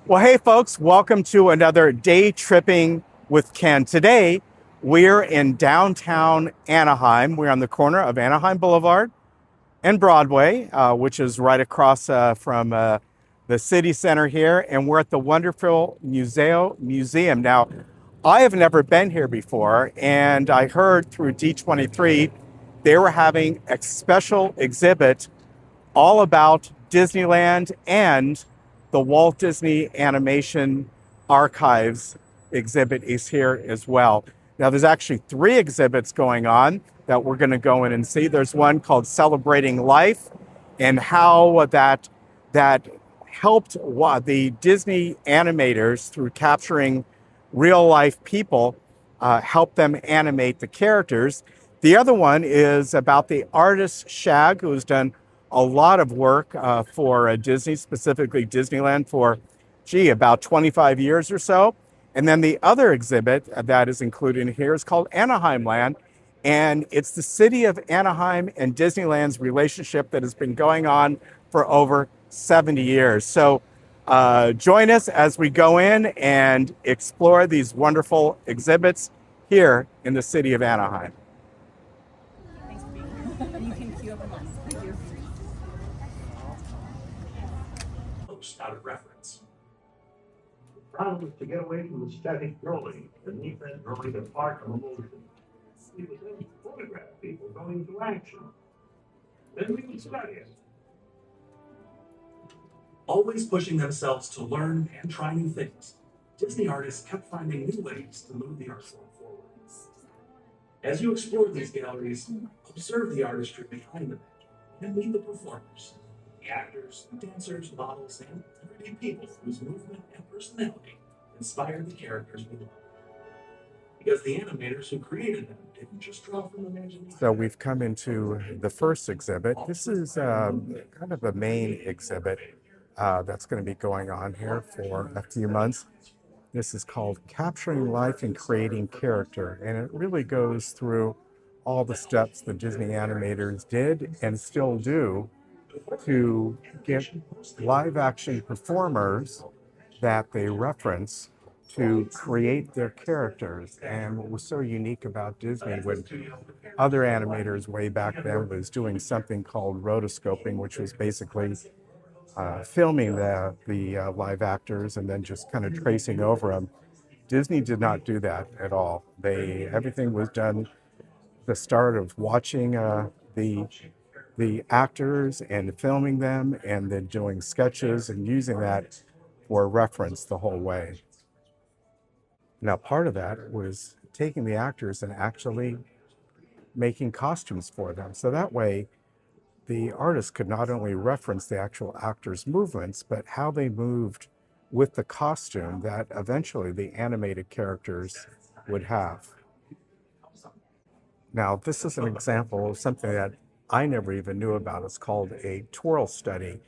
Well, hey folks, welcome to another Day Tripping with Ken. Today, we're in downtown Anaheim. We're on the corner of Anaheim Boulevard and Broadway, which is right across from the city center here. And we're at the wonderful Museum. Now, I have never been here before, and I heard through D23 they were having a special exhibit all about Disneyland and the Walt Disney Animation Archives exhibit is here as well. Now, there's actually three exhibits going on that we're going to go in and see. There's one called Celebrating Life and how that helped the Disney animators through capturing real life people, help them animate the characters. The other one is about the artist SHAG, who's done a lot of work for Disney, specifically Disneyland, for, about 25 years or so. And then the other exhibit that is included in here is called Anaheimland. And it's the city of Anaheim and Disneyland's relationship that has been going on for over 70 years. So join us as we go in and explore these wonderful exhibits here in the city of Anaheim. Thanks for being here. You can queue up in line. Thank you. Out of reference. The problem was to get away from the static drawing, the need that drawing to part of emotion. We would then photograph people going to action. Then we would study it. Always pushing themselves to learn and try new things, Disney artists kept finding new ways to move the art form forward. As you explore these galleries, observe the artistry behind them and meet the performers. The actors, dancers, models, and everyday people whose movement and personality inspired the characters we love. Because the animators who created them didn't just draw from imagination. So we've come into the first exhibit. This is kind of the main exhibit that's going to be going on here for a few months. This is called Capturing Life and Creating Character, and it really goes through all the steps the Disney animators did and still do to get live action performers that they reference to create their characters. And what was so unique about Disney when other animators way back then was doing something called rotoscoping, which was basically filming the live actors and then just kind of tracing over them. Disney did not do that at all. Everything was done the start of watching the actors and filming them and then doing sketches and using that for reference the whole way. Now, part of that was taking the actors and actually making costumes for them. So that way, the artist could not only reference the actual actors' movements, but how they moved with the costume that eventually the animated characters would have. Now, this is an example of something that I never even knew about. It's called a twirl study.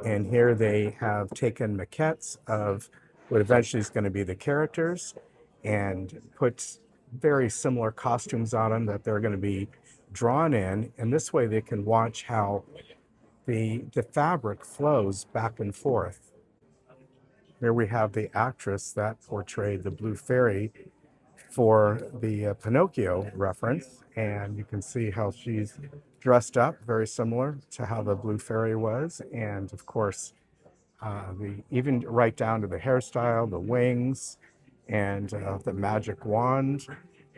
And here they have taken maquettes of what eventually is going to be the characters and put very similar costumes on them that they're going to be drawn in. And this way they can watch how the fabric flows back and forth. Here we have the actress that portrayed the Blue Fairy for the Pinocchio reference, and you can see how she's dressed up very similar to how the Blue Fairy was. And of course, even right down to the hairstyle, the wings, and the magic wand.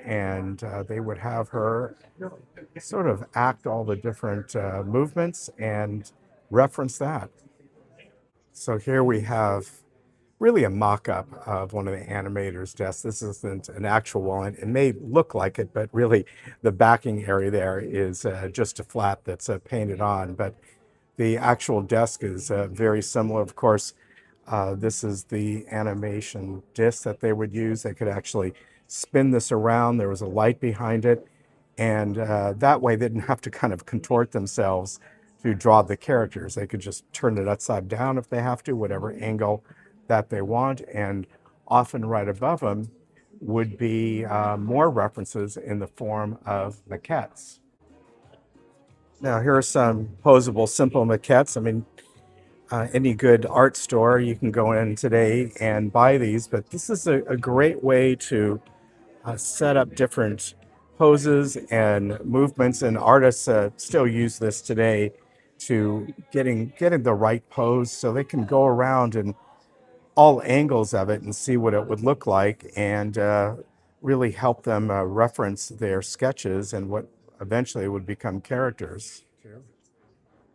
And they would have her sort of act all the different movements and reference that. So here we have really a mock-up of one of the animators' desks. This isn't an actual one. It may look like it, but really the backing area there is just a flat that's painted on. But the actual desk is very similar. Of course, this is the animation disc that they would use. They could actually spin this around. There was a light behind it. And that way they didn't have to kind of contort themselves to draw the characters. They could just turn it upside down if they have to, whatever angle that they want. And often right above them would be more references in the form of maquettes. Now here are some posable simple maquettes. I mean, any good art store, you can go in today and buy these, but this is a great way to set up different poses and movements, and artists still use this today to getting the right pose so they can go around and all angles of it and see what it would look like, and really help them reference their sketches and what eventually would become characters.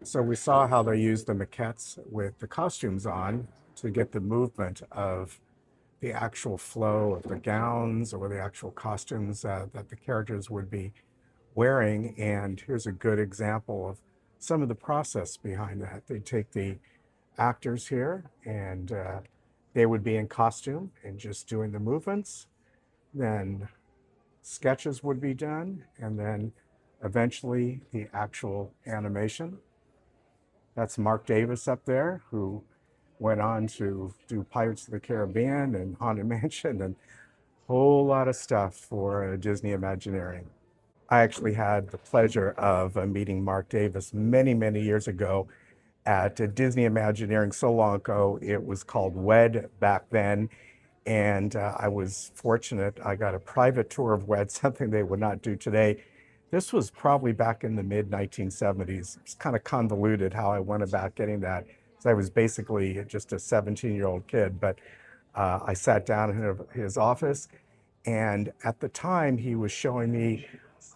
So we saw how they used the maquettes with the costumes on to get the movement of the actual flow of the gowns or the actual costumes that the characters would be wearing. And here's a good example of some of the process behind that. They take the actors here and they would be in costume and just doing the movements. Then sketches would be done, and then eventually the actual animation. That's Mark Davis up there, who went on to do Pirates of the Caribbean and Haunted Mansion and a whole lot of stuff for Disney Imagineering. I actually had the pleasure of meeting Mark Davis many, many years ago at Disney Imagineering. So long ago, it was called WED back then. And I was fortunate. I got a private tour of WED, something they would not do today. This was probably back in the mid 1970s. It's kind of convoluted how I went about getting that. So I was basically just a 17-year-old kid, but I sat down in his office, and at the time he was showing me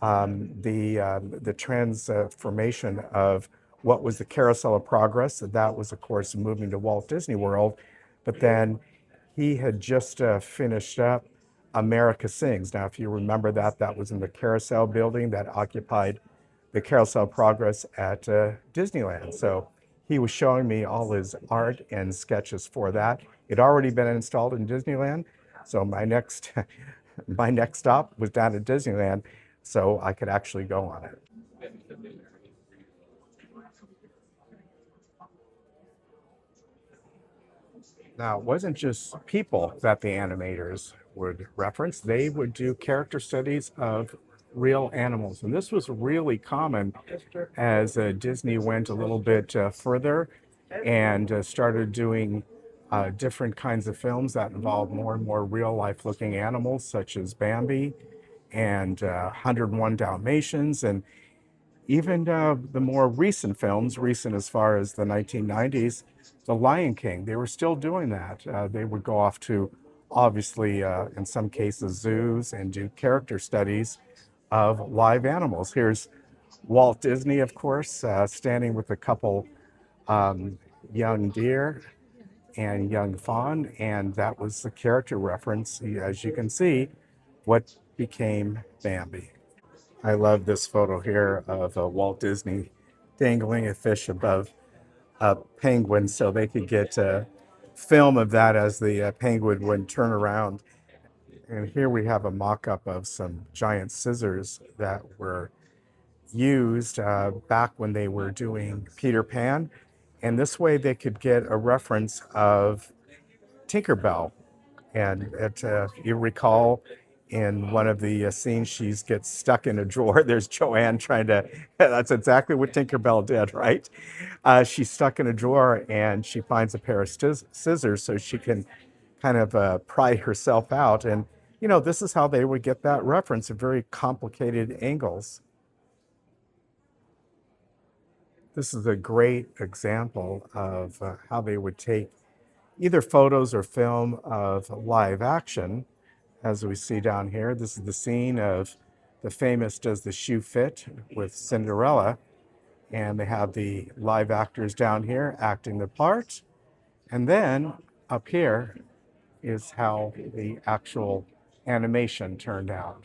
the transformation of what was the Carousel of Progress. That was, of course, moving to Walt Disney World, but then he had just finished up America Sings. Now, if you remember that, that was in the Carousel building that occupied the Carousel of Progress at Disneyland. So he was showing me all his art and sketches for that. It had already been installed in Disneyland. So my next stop was down at Disneyland, so I could actually go on it. Now, it wasn't just people that the animators would reference. They would do character studies of real animals. And this was really common as Disney went a little bit further and started doing different kinds of films that involved more and more real life looking animals, such as Bambi and 101 Dalmatians, and even the more recent films, recent as far as the 1990s, The Lion King, they were still doing that. They would go off to, obviously, in some cases, zoos and do character studies of live animals. Here's Walt Disney, of course, standing with a couple young deer and young fawn, and that was the character reference, as you can see, what became Bambi. I love this photo here of Walt Disney dangling a fish above a penguin so they could get film of that as the penguin would turn around. And here we have a mock-up of some giant scissors that were used back when they were doing Peter Pan. And this way they could get a reference of Tinkerbell. And you recall in one of the scenes, she gets stuck in a drawer. There's Joanne trying to, that's exactly what Tinkerbell did, right? She's stuck in a drawer and she finds a pair of scissors so she can kind of pry herself out. And, you know, this is how they would get that reference of very complicated angles. This is a great example of how they would take either photos or film of live action, as we see down here. This is the scene of the famous Does the Shoe Fit with Cinderella. And they have the live actors down here acting the part. And then up here is how the actual animation turned out.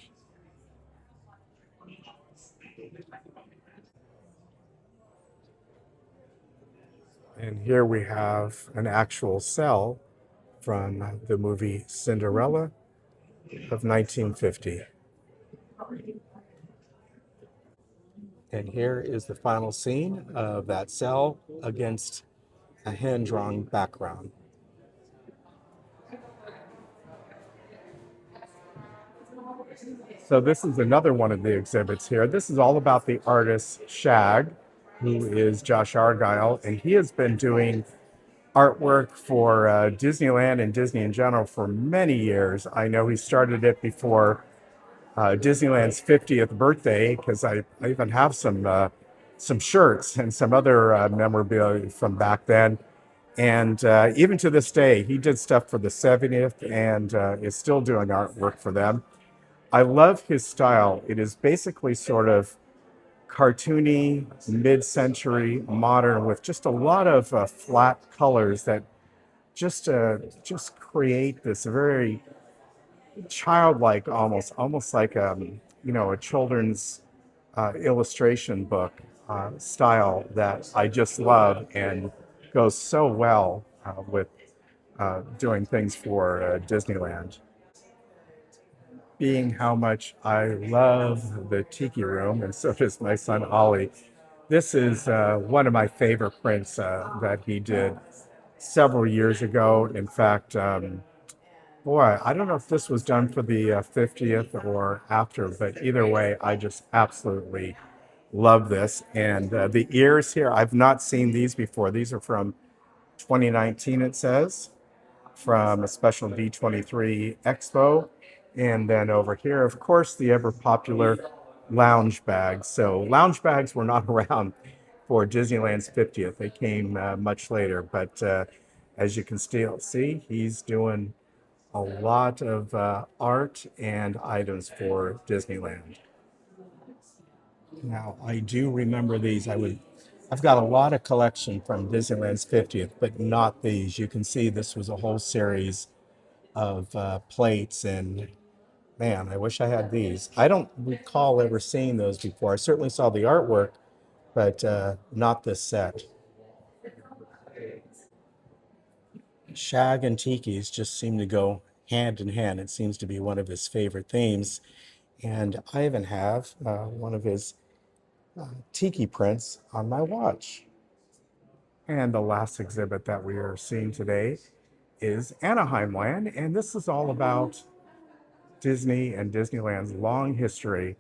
And here we have an actual cell from the movie Cinderella of 1950. And here is the final scene of that cell against a hand-drawn background. So this is another one of the exhibits here. This is all about the artist SHAG, who is Josh Argyle, and he has been doing artwork for Disneyland and Disney in general for many years. I know he started it before Disneyland's 50th birthday because I even have some shirts and some other memorabilia from back then. And even to this day, he did stuff for the 70th and is still doing artwork for them. I love his style. It is basically sort of cartoony, mid-century, modern, with just a lot of flat colors that just create this very childlike, almost like a children's illustration book style that I just love and goes so well with doing things for Disneyland. Being how much I love the Tiki Room, and so does my son Ollie. This is one of my favorite prints that he did several years ago. In fact, boy, I don't know if this was done for the 50th or after, but either way, I just absolutely love this. And the ears here, I've not seen these before. These are from 2019, it says, from a special D23 Expo. And then over here, of course, the ever popular lounge bags. So lounge bags were not around for Disneyland's 50th. They came much later, but as you can still see, he's doing a lot of art and items for Disneyland. Now, I do remember these. I've got a lot of collection from Disneyland's 50th, but not these. You can see this was a whole series of plates, and man, I wish I had these. I don't recall ever seeing those before. I certainly saw the artwork, but not this set. Shag and Tiki's just seem to go hand in hand. It seems to be one of his favorite themes. And I even have one of his tiki prints on my watch. And the last exhibit that we are seeing today is Anaheimland. And this is all about Disney and Disneyland's long history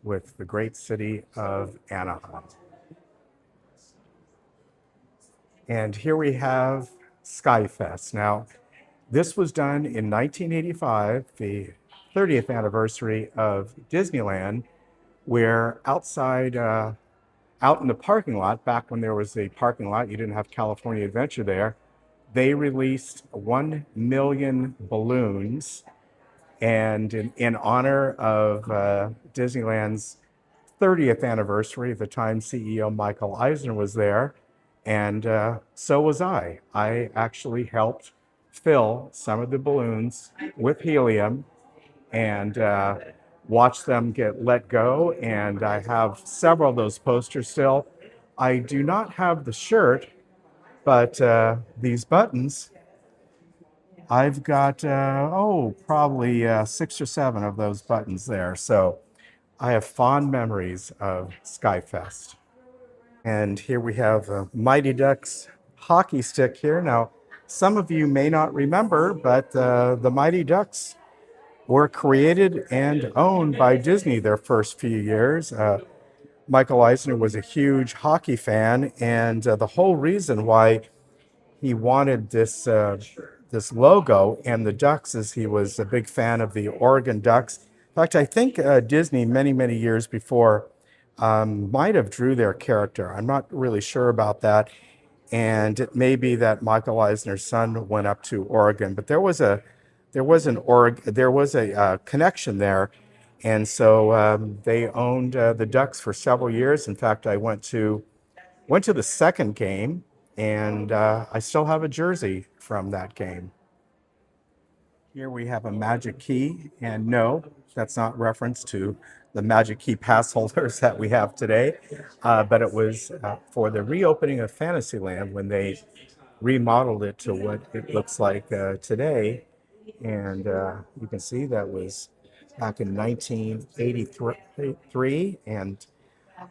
with the great city of Anaheim. And here we have Skyfest. Now, this was done in 1985, the 30th anniversary of Disneyland, where outside, out in the parking lot, back when there was a parking lot, you didn't have California Adventure there, they released 1 million balloons. And in honor of Disneyland's 30th anniversary, the time CEO Michael Eisner was there, and so was I. I actually helped fill some of the balloons with helium and watch them get let go. And I have several of those posters still. I do not have the shirt, but these buttons, I've got, probably 6 or 7 of those buttons there. So I have fond memories of Skyfest. And here we have a Mighty Ducks hockey stick here. Now, some of you may not remember, but the Mighty Ducks were created and owned by Disney their first few years. Michael Eisner was a huge hockey fan, and the whole reason why he wanted this logo and the Ducks is he was a big fan of the Oregon Ducks. In fact, I think Disney many years before might have drew their character. I'm not really sure about that. And it may be that Michael Eisner's son went up to Oregon, but there was a connection there, and so they owned the Ducks for several years. In fact, I went to the second game, and I still have a jersey from that game. Here we have a Magic Key, and no, that's not reference to the Magic Key pass holders that we have today, but it was for the reopening of Fantasyland when they remodeled it to what it looks like today. And you can see that was back in 1983, and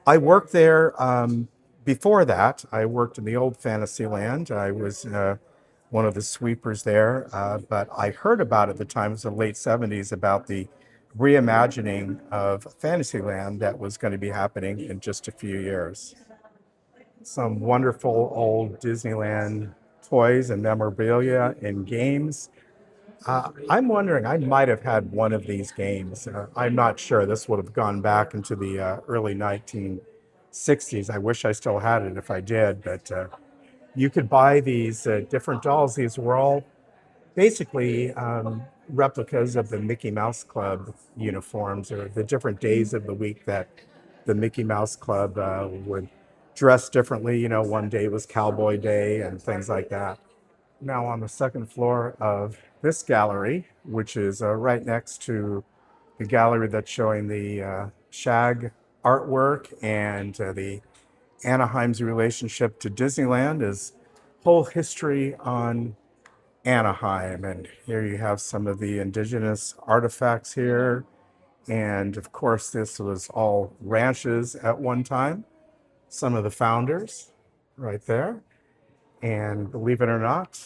I worked there. Before that, I worked in the old Fantasyland. I was one of the sweepers there, but I heard about it at the time, it was the late 70s, about the reimagining of Fantasyland that was going to be happening in just a few years. Some wonderful old Disneyland toys and memorabilia and games. I'm wondering, I might have had one of these games. I'm not sure. This would have gone back into the early 1960s. I wish I still had it if I did, but you could buy these different dolls. These were all basically replicas of the Mickey Mouse Club uniforms, or the different days of the week that the Mickey Mouse Club would dress differently. You know, one day was Cowboy Day and things like that. Now on the second floor of this gallery, which is right next to the gallery that's showing the SHAG artwork and the Anaheim's relationship to Disneyland, is whole history on Anaheim. And here you have some of the indigenous artifacts here. And of course, this was all ranches at one time. Some of the founders right there. And believe it or not,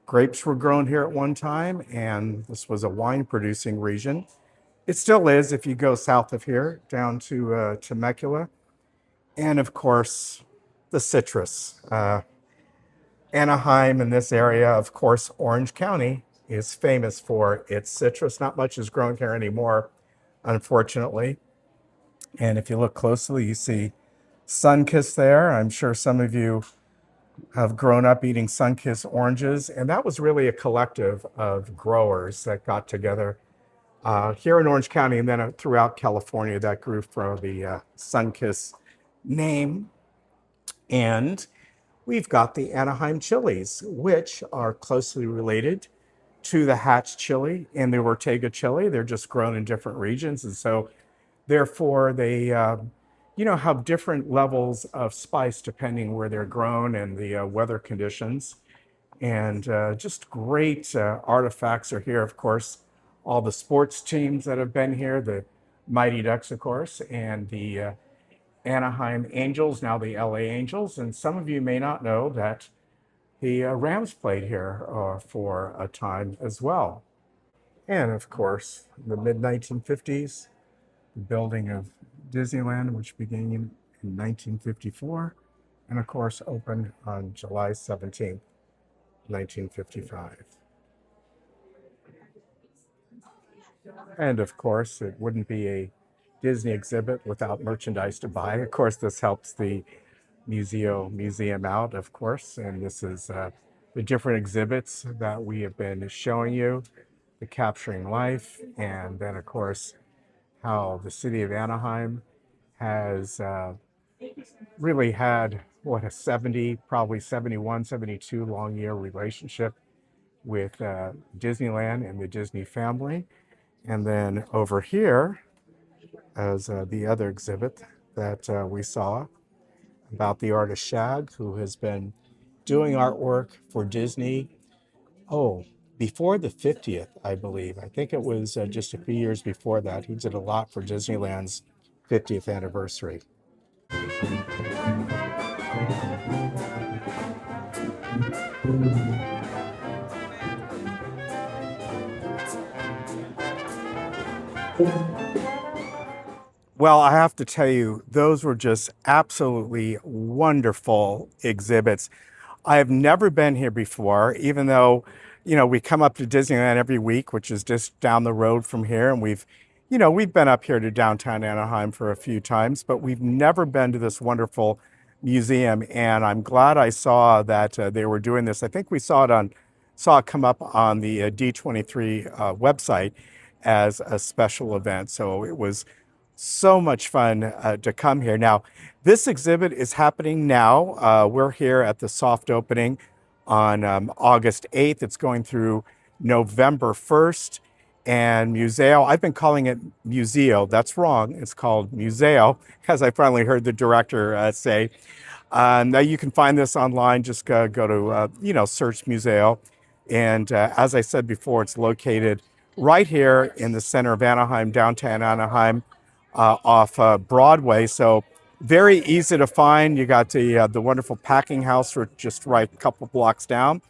grapes were grown here at one time, and this was a wine producing region. It still is if you go south of here down to Temecula. And of course, the citrus. Anaheim in this area, of course, Orange County is famous for its citrus. Not much is grown here anymore, unfortunately. And if you look closely, you see Sunkist there. I'm sure some of you have grown up eating Sunkist oranges, and that was really a collective of growers that got together here in Orange County and then throughout California that grew from the Sunkist name. And we've got the Anaheim chilies, which are closely related to the Hatch chili and the Ortega chili. They're just grown in different regions, and so therefore they have different levels of spice depending where they're grown and the weather conditions. And just great artifacts are here. Of course, all the sports teams that have been here, the Mighty Ducks, of course, and the Anaheim Angels, now the LA Angels. And some of you may not know that the Rams played here for a time as well. And of course, in the mid-1950s, the building of Disneyland, which began in 1954, and of course opened on July 17th, 1955. And of course, it wouldn't be a Disney exhibit without merchandise to buy. Of course, this helps the museum out, of course, and this is the different exhibits that we have been showing you, the Capturing Life, and then of course how the city of Anaheim has really had, a 70, probably 71, 72 long year relationship with Disneyland and the Disney family. And then over here, as the other exhibit that we saw about the artist SHAG, who has been doing artwork for Disney, before the 50th, I believe. I think it was just a few years before that. He did a lot for Disneyland's 50th anniversary. Well, I have to tell you, those were just absolutely wonderful exhibits. I have never been here before, even though, we come up to Disneyland every week, which is just down the road from here. And we've been up here to downtown Anaheim for a few times, but we've never been to this wonderful museum. And I'm glad I saw that they were doing this. I think we saw it come up on the D23 website as a special event. So it was so much fun to come here. Now, this exhibit is happening now. We're here at the soft opening on August 8th. It's going through November 1st. And Museo, I've been calling it Museo. That's wrong. It's called Museo, as I finally heard the director say. Now you can find this online. Just go to, search Museo. And as I said before, it's located right here in the center of Anaheim, downtown Anaheim, off Broadway. So very easy to find. You got the wonderful packing house just right a couple blocks down,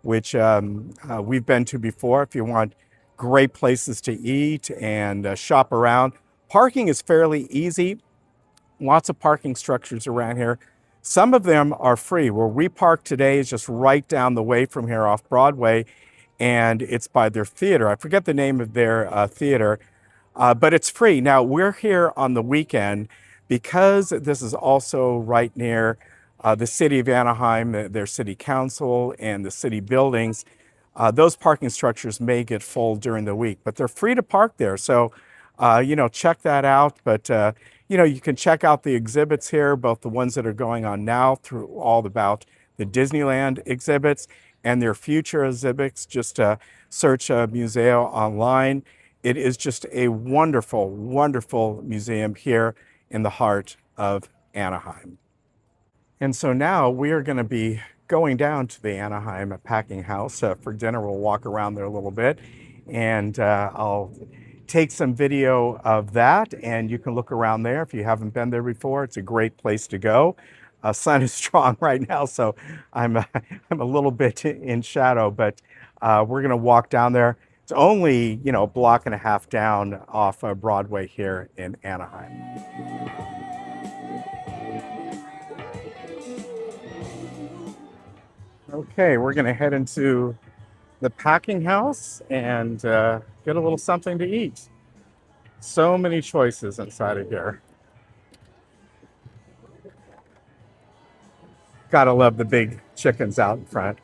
which we've been to before if you want great places to eat and shop around. Parking is fairly easy. Lots of parking structures around here. Some of them are free. Where we park today is just right down the way from here off Broadway, and it's by their theater. I forget the name of their theater, but it's free. Now, we're here on the weekend because this is also right near the city of Anaheim, their city council, and the city buildings. Those parking structures may get full during the week, but they're free to park there. So, check that out. But, you can check out the exhibits here, both the ones that are going on now through all about the Disneyland exhibits and their future exhibits. Just search Museo online. It is just a wonderful, wonderful museum here in the heart of Anaheim. And so now we are going to be going down to the Anaheim packing house for dinner. We'll walk around there a little bit, and I'll take some video of that, and you can look around there if you haven't been there before. It's a great place to go. Sun is strong right now, so I'm a little bit in shadow, but we're going to walk down there. It's only, a block and a half down off Broadway here in Anaheim. Okay, we're going to head into the packing house and get a little something to eat. So many choices inside of here. Gotta love the big chickens out in front.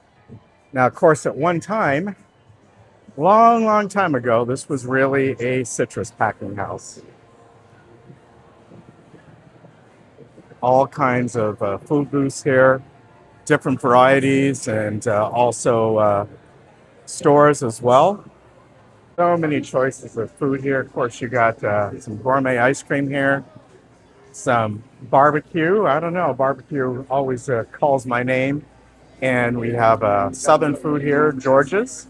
Now, of course, at one time, long, long time ago, this was really a citrus packing house. All kinds of food booths here, different varieties, and also stores as well. So many choices of food here. Of course, you got some gourmet ice cream here, some barbecue. I don't know, barbecue always calls my name. And we have southern food here, George's.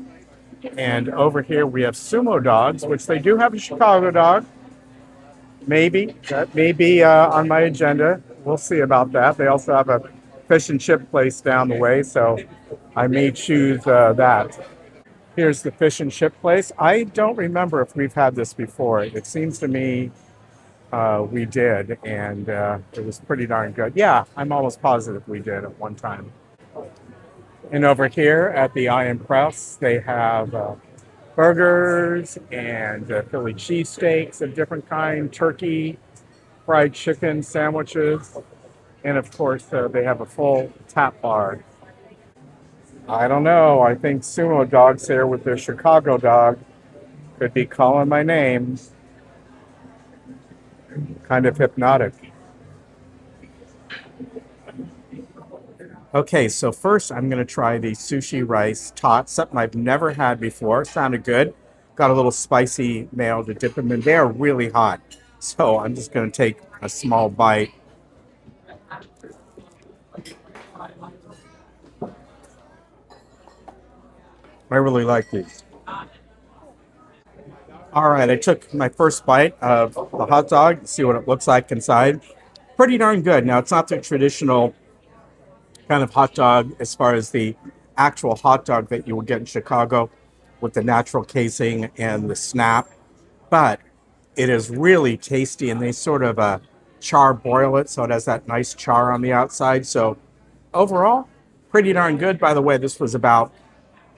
And over here we have sumo dogs, which they do have a Chicago dog. Maybe, that may be on my agenda. We'll see about that. They also have a fish and chip place down the way, so I may choose that. Here's the fish and chip place. I don't remember if we've had this before. It seems to me we did, and it was pretty darn good. Yeah, I'm almost positive we did at one time. And over here at the I Am Press, they have burgers and Philly cheesesteaks of different kind, turkey, fried chicken sandwiches, and of course they have a full tap bar. I don't know. I think sumo dogs here with their Chicago dog could be calling my name. Kind of hypnotic. Okay, so first I'm going to try the sushi rice tots, something I've never had before. Sounded good. Got a little spicy mayo to dip them in. They are really hot, so I'm just going to take a small bite. I really like these. All right, I took my first bite of the hot dog. See what it looks like inside. Pretty darn good. Now, it's not the traditional kind of hot dog as far as the actual hot dog that you would get in Chicago with the natural casing and the snap, but it is really tasty, and they sort of char broil it, so it has that nice char on the outside. So overall, pretty darn good. By the way, this was about,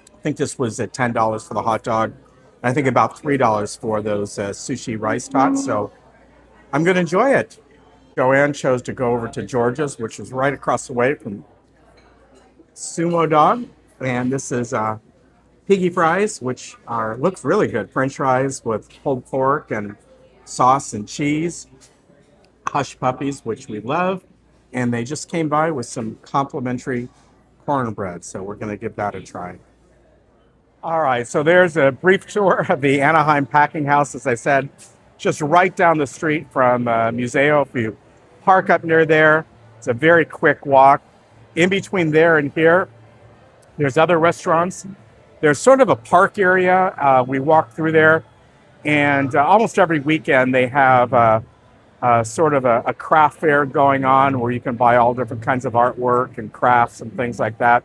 I think this was at $10 for the hot dog. I think about $3 for those sushi rice tots. So I'm going to enjoy it. Joanne chose to go over to George's, which is right across the way from Sumo Dog. And this is piggy fries, which looks really good. French fries with pulled pork and sauce and cheese. Hush puppies, which we love. And they just came by with some complimentary cornbread. So we're going to give that a try. All right, so there's a brief tour of the Anaheim packing house. As I said, just right down the street from Museo. If you park up near there, it's a very quick walk. In between there and here, there's other restaurants. There's sort of a park area. We walk through there, and almost every weekend they have sort of a craft fair going on where you can buy all different kinds of artwork and crafts and things like that.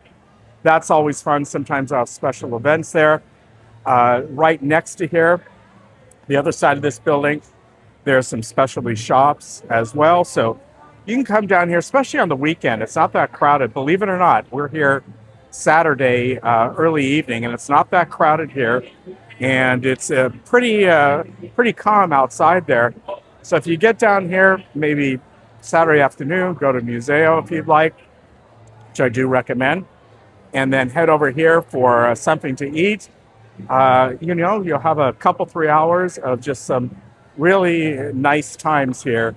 That's always fun. Sometimes I'll have special events there. Right next to here, the other side of this building, there's some specialty shops as well. So, you can come down here, especially on the weekend. It's not that crowded. Believe it or not, we're here Saturday early evening, and it's not that crowded here. And it's pretty calm outside there. So if you get down here, maybe Saturday afternoon, go to Museo if you'd like, which I do recommend, and then head over here for something to eat. You'll have a couple, 3 hours of just some really nice times here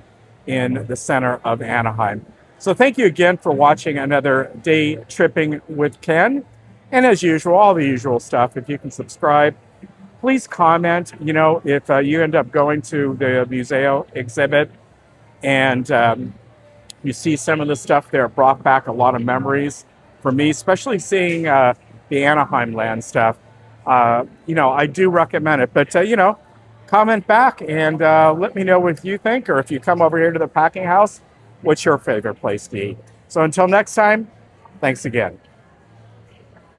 in the center of Anaheim. So thank you again for watching another day tripping with Ken. And as usual, all the usual stuff. If you can subscribe, please comment. If you end up going to the Museo exhibit and you see some of the stuff there, it brought back a lot of memories for me, especially seeing the Anaheimland stuff. I do recommend it, but comment back and let me know what you think, or if you come over here to the packing house, what's your favorite place to eat. So until next time, thanks again.